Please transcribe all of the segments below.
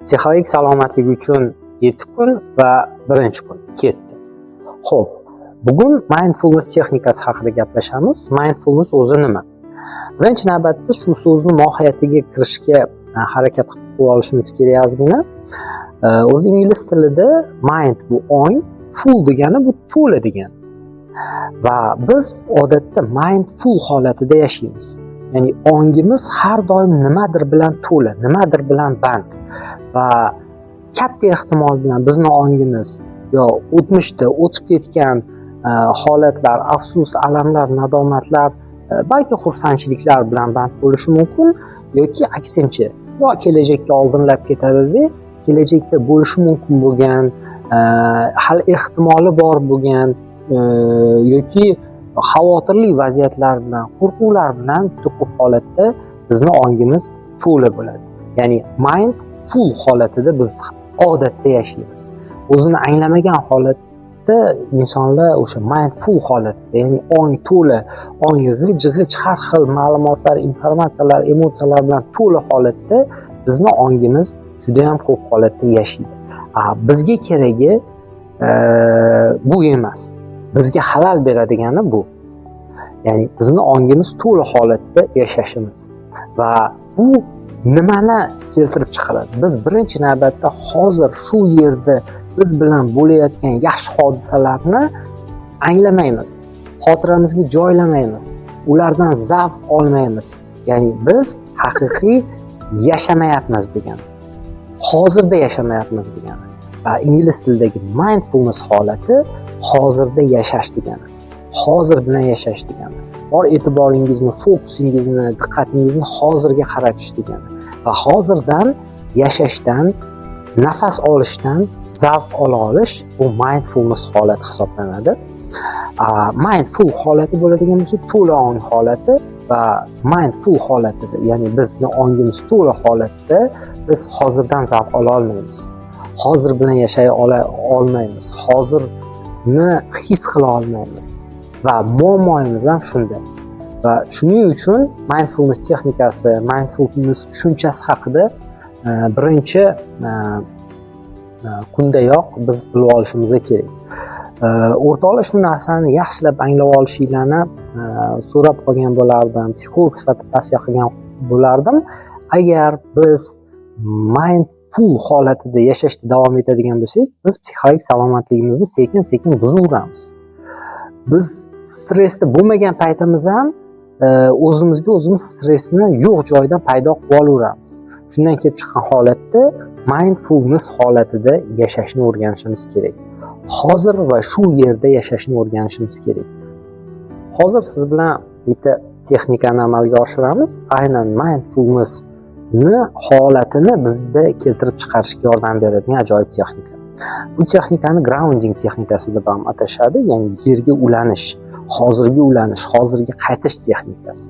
Psixologik salomatlik uchun 7 kun va 1-kun ketdi. Xo'p, bugun mindfulness texnikasi haqida gaplashamiz. Mindfulness o'zi nima? Birinchi navbatda shu so'zni mohiyatiga kirishga harakat qilib olishimiz kerak ozgina. O'zi ingliz tilida mind bu ong, full degani bu to'la degani. Va biz odatda mindful holatida yashaymiz. Ya'ni ongimiz har doim nimadir bilan to'la, nimadir bilan band va katta ehtimol bilan bizning ongimiz yo o'tmishda o'tib ketgan holatlar, afsus, alamlar, nadomatlar, balki xursandchiliklar bilan band bo'lishi mumkin yoki aksincha, yo kelajakka oldinlab ketadi, kelajakda bo'lishi mumkin bo'lgan, hali ehtimoli bor bo'lgan yoki xavotirli vaziyatlar bilan, qo'rquvlar bilan juda ko'p holatda bizning ongimiz to'la bo'ladi. Ya'ni mind full holatida biz odatda yashaymiz. O'zini anglamagan holatda insonlar o'sha mindful holatida, ya'ni ong to'la, ong g'ij-g'ij har xil ma'lumotlar, informatsiyalar, emotsiyalar bilan to'la holatda bizning ongimiz juda ham ko'p holatda yashaydi. Bizga keragi bu emas. Bizga xalal beradigani bu. Ya'ni bizning ongimiz to'la holatda yashashimiz. Va bu nimani keltirib chiqaradi? Biz birinchi navbatda hozir shu yerda biz bilan bo'layotgan yaxshi hodisalarni anglamaymiz. Xotiramizga joylamaymiz. Ulardan zavq olmaymiz. Ya'ni biz haqiqiy yashamayapmiz degani. Hozirda yashamayapmiz degani. Va ingliz tilidagi mindfulness holati hozirda yashash degani. Hozir bilan yashash degani. Bor e'tiboringizni, fokusingizni, diqqatingizni hozirga qaratish degani. Va hozirdan yashashdan, nafas olishdan zavq ola olish bu mindfulness holati hisoblanadi. Mindful holati bo'ladigan bo'lsa to'la ong holati va mindful holatida, ya'ni bizni ongimiz to'la holatda biz hozirdan zavq ola olmaymiz. Hozir bilan yashay olmaymiz. Hozirni his qila olmaymiz. Va muammoimiz ham shunda. Va shuning uchun mindfulness texnikasi, mindfulness tushunchasi haqida birinchi kundayoq biz bilib olishimiz kerak. O'rtoqlar shu narsani yaxshilab anglab olishinglarni so'rab qolgan bo'lardim, psixolog sifatida tavsiya qilgan bo'lardim. Agar biz mindful holatida yashashda davom etadigan bo'lsak, biz psixologik salomatligimizni sekin-sekin buzaveramiz. Biz stressda bo'lmagan paytimiz ham o'zimizga o'zimiz stressni yo'q joydan paydo qilib olaveramiz. Shundan kelib chiqqan holatda mindfulness holatida yashashni o'rganishimiz kerak. Hozir va shu yerda yashashni o'rganishimiz kerak. Hozir siz bilan bitta texnikani amalga oshiramiz. Aynan mindfulness holatini bizda keltirib chiqarishga yordam beradigan ajoyib texnika. Bu texnikani grounding texnikasi deb ham atashadi, ya'ni yerga ulanish, hozirga ulanish, hozirga qaytish texnikasi.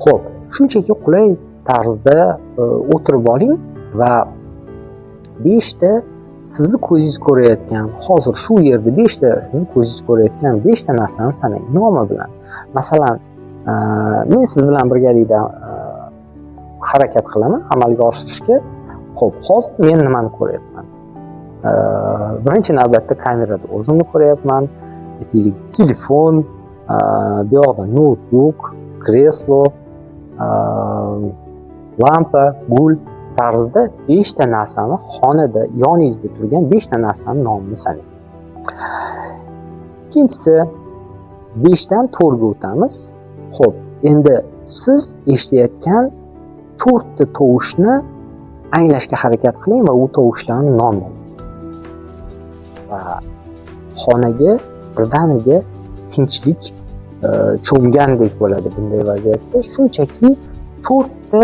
Xo'p, shunchaki qulay tarzda o'tirib oling va 5 ta sizni ko'zingiz ko'rayotgan, hozir shu yerda 5 ta sizni ko'zingiz ko'rayotgan 5 ta narsani sanang nomi bilan. Masalan, men siz bilan birgalikda harakat qilaman amalga oshirishga. Xo'p, hozir men nimani ko'ryapman? Birinchi navbatda kamerada o'zimni ko'ryapman, aytaylik telefon, bu yoqda notebook, kreslo, lampa, gul tarzda 5 ta narsani, xonada yoningizda turgan 5 ta narsani nomini sanang. Ikkinchisi 5 dan 4 ga o'tamiz. Xo'p, endi siz eshitayotgan 4 ta tovushni anglashga harakat qiling va u tovushlarni nomlang. Va xonaga birdaniga tinchlik cho'mgandek bo'ladi bunday vaziyatda. Shunchaki 4 ta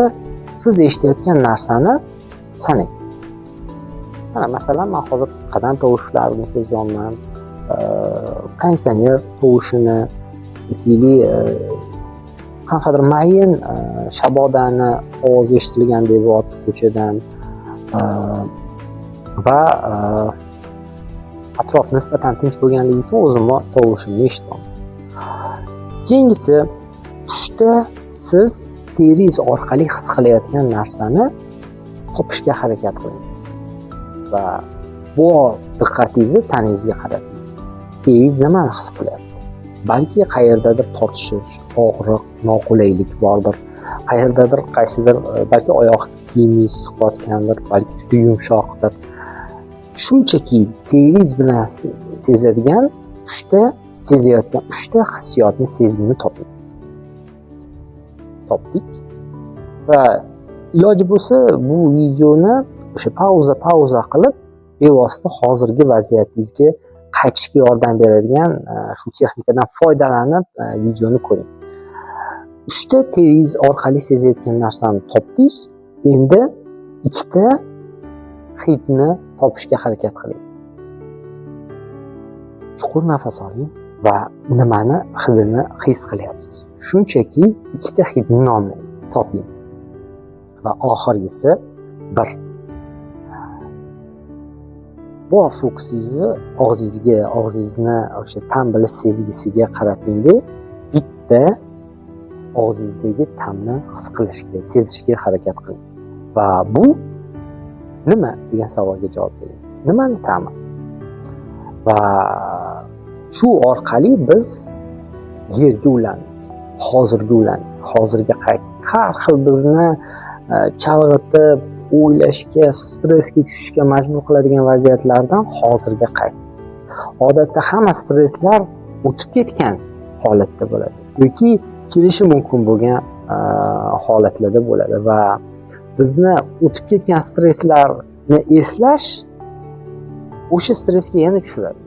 siz eshitayotgan narsani sanang. Mana masalan, men hozir qadam tovushlarini sezyapman, konditsioner tovushini, aytaylik qanaqadir mayin shabodani ovozi eshitilgandek bo'lyapti ko'chadan va atrof nisbatan tinch bo'lganligi uchun o'zimni tovushimni eshityapman. Keyingisi, 3 ta siz teringiz orqali his qilayotgan narsani topishga harakat qiling va bu diqqatingizni tanangizga qarating. Tanangiz nimani his qilyapti? Balki qayerdadir tortishish, og'riq, noqulaylik bordir. Qayerdadir qaysidir balki oyoq kiyimingiz siqayotgandir, balki juda yumshoqdir. Shunchaki tanangiz bilan sezadigan sezayotgan 3 ta hissiyotni sezgini toping. Topdik va iloji bo'lsa bu videoni o'sha pauza qilib bevosita hozirgi vaziyatingizga qaytishga yordam beradigan shu texnikadan foydalanib videoni ko'ring. 3 ta tanangiz orqali sezayotgan narsani topdingiz. Endi 2 ta hidni topishga harakat qiling. Chuqur nafas oling va nimani hidini his qilyapsiz. Shunchaki 2 ta hidni nomlang, toping. Va oxirgisi 1. Bu fokusingizni og'zingizni o'sha ta'm bilish sezgisiga qaratingda, bitta og'zingizdagi ta'mni his qilishga, sezishga harakat qiling. Va bu nima degan savolga javob bering. Nimani ta'mi? Va shu orqali biz yerga ulandik, hozirga ulandik, hozirga qaytdik. Har xil bizni chalg'itib, o'ylashga, stressga tushishga majbur qiladigan vaziyatlardan hozirga qaytdik. Odatda hamma stresslar o'tib ketgan holatda bo'ladi yoki kelishi mumkin bo'lgan holatlarda bo'ladi va bizni o'tib ketgan stresslarni eslash o'sha stressga yana tushiradi.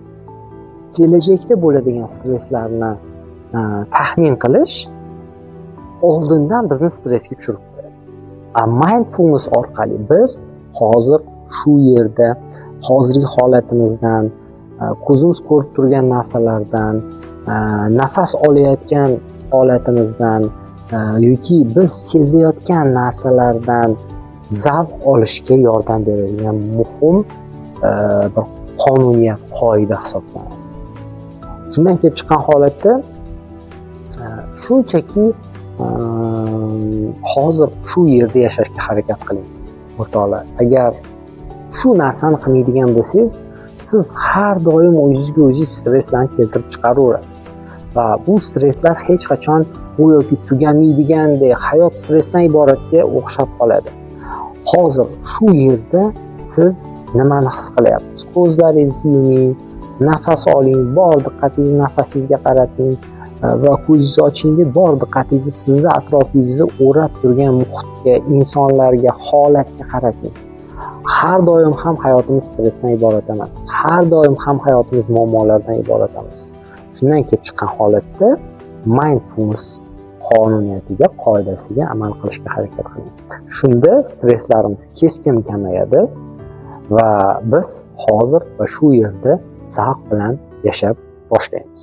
Kelajakda bo'ladigan stresslarni taxmin qilish oldindan bizni stressga tushirib qo'yadi. Mindfulness orqali biz hozir shu yerda hozirgi holatimizdan, ko'zimiz ko'rib turgan narsalardan, nafas olayotgan holatimizdan yoki biz sezayotgan narsalardan zavq olishga yordam beradigan muhim bir qonuniyat, qoida hisoblanadi. Shundan kelib chiqqan holatda shunchaki hozir shu yerda yashashga harakat qiling. O'rtoqlar, agar shu narsani qilmaydigan bo'lsangiz, siz har doim o'zingizga o'zingiz stresslarni keltirib chiqaraverasiz. Va bu stresslar hech qachon go'yoki tugamaydigandek hayot stressdan iboratga o'xshab qoladi. Hozir shu yerda siz nimani his qilyapsiz? Ko'zlaringizni yuming, nafas oling, bor diqqatingizni nafasingizga qarating va ko'zingizni oching, bor diqqatingizni sizni atrofingizni o'rab turgan muhitga, insonlarga, holatga qarating. Har doim ham hayotimiz stressdan iborat emas. Har doim ham hayotimiz muammolardan iborat emas. Shundan kelib chiqqan holatda mindfulness qonuniyatiga, qoidasiga amal qilishga harakat qiling. Shunda stresslarimiz keskin kamayadi va biz hozir va shu yerda zavq bilan yashab boshlaymiz.